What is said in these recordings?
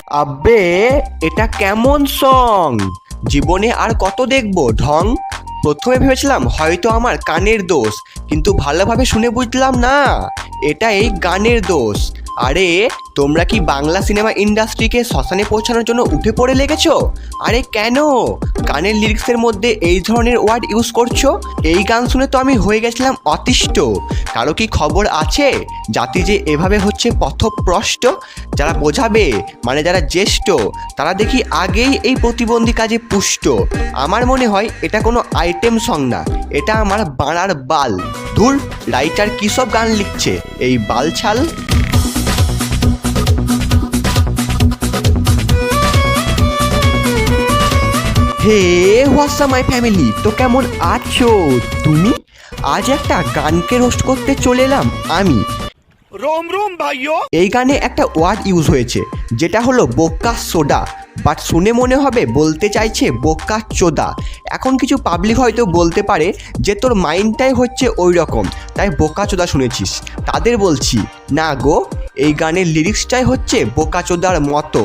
আব্বে এটা কেমন সং? জীবনে আর কত দেখবো ঢং। প্রথমে ভেবেছিলাম হয়তো আমার কানের দোষ, কিন্তু ভালোভাবে শুনে বুঝলাম না, এটা এই গানের দোষ। আরে তোমরা কি বাংলা সিনেমা ইন্ডাস্ট্রিকে শ্মশানে পৌঁছানোর জন্য উঠে পড়ে লেগেছো? আরে কেন গানের লিরিক্সের মধ্যে এই ধরনের ওয়ার্ড ইউজ করছো? এই গান শুনে তো আমি হয়ে গেছিলাম অতিষ্ঠ। কারো কি খবর আছে জাতি যে এভাবে হচ্ছে পথভ্রষ্ট? যারা বোঝাবে মানে যারা জ্যেষ্ঠ তারা দেখি আগেই এই প্রতিবন্ধী কাজে পুষ্ট। আমার মনে হয় এটা কোনো আইটেম সং না, এটা আমার বাড়ার বাল। ধুর, রাইটার কী সব গান লিখছে এই বাল ছাল। হে হোয়াটসঅ্যাপ মাই ফ্যামিলি, তো কেমন আছো তুমি? আজ একটা গানকে রোস্ট করতে চলে এলাম আমি। रोम रोम भाइयों। এই গানে একটা ওয়ার্ড ইউজ হয়েছে যেটা হলো বোকা সোডা, বাট শুনে মনে হবে বলতে চাইছে বোকা চোদা। এখন কিছু পাবলিক হয়তো বলতে পারে যে তোর মাইন্ডটাই হচ্ছে ওই রকম তাই বোকা চোদা শুনেছিস। তাদের বলছি না গো, এই গানের লিরিক্সটাই হচ্ছে বোকা চোদার মতো।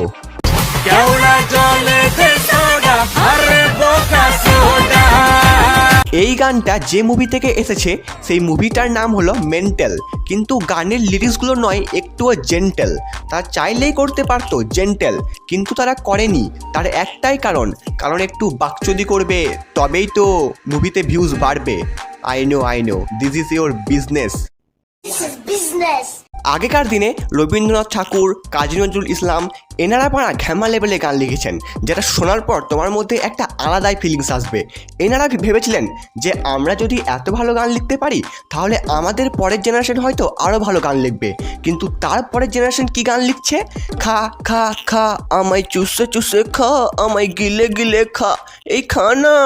এই গানটা যে মুভি থেকে এসেছে সেই মুভিটার নাম হলো মেন্টাল, কিন্তু গানের লিরিক্সগুলো নয় একটুও জেন্টেল। তারা চাইলেই করতে পারতো জেন্টেল, কিন্তু তারা করেনি। তার একটাই কারণ একটু বাকচুদি করবে তবেই তো মুভিতে ভিউজ বাড়বে। I know this is your business. আগেকার দিনে রবীন্দ্রনাথ ঠাকুর, কাজী নজরুল ইসলাম এনারা পাড়া ঘ্যামা লেভেলে গান লিখেছেন, যেটা শোনার পর তোমার মধ্যে একটা আলাদাই ফিলিংস আসবে। এনারা ভেবেছিলেন যে আমরা যদি এত ভালো গান লিখতে পারি তাহলে আমাদের পরের জেনারেশন হয়তো আরও ভালো গান লিখবে। কিন্তু তারপরের জেনারেশন কি গান লিখছে? খা খা খা, আমায় চুষে চুষে খা, আমায় গিলে গিলে খা, এই খানা।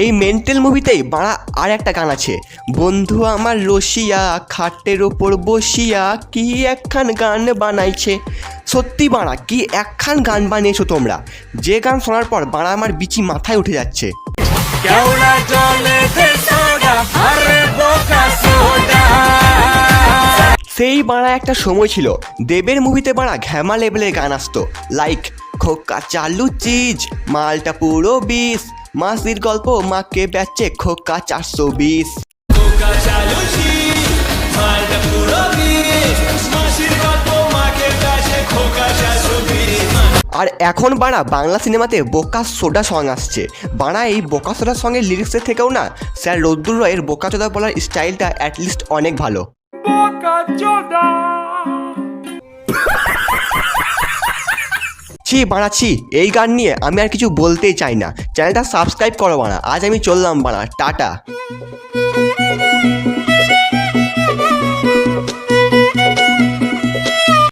এই মেন্টাল মুভিতেই বাড়া আর একটা গান আছে, বন্ধু আমার রসিয়া খাটের ওপর বসিয়া কি একখান গান বানাইছে। সত্যি বাড়া কি একখান গান বানিয়েছো তোমরা, যে গান শোনার পর বাড়া আমার বিচি মাথায় উঠে যাচ্ছে। সেই বাড়া একটা সময় ছিল দেবের মুভিতে বাড়া ঘ্যামা লেভেলের গান আসতো, লাইক খোকা চালু চিজ মালটা পুরো বিষ, মাসির গল্প মাকে বেচে খোকা 420। আর এখন বাড়া বাংলা সিনেমাতে বোকা সোডা সং আসছে। বাড়া এই বোকা সোডা সঙ্গের লিরিক্সের থেকেও না স্যার রোদ্দুর রয়ের বোকা চোদা বলার স্টাইলটা অ্যাটলিস্ট অনেক ভালো। ছি বাড়াচ্ছি, এই গান নিয়ে আমি আর কিছু বলতেই চাই না। চ্যানেলটা সাবস্ক্রাইব করো বাড়া। আজ আমি চললাম বাড়া, টাটা।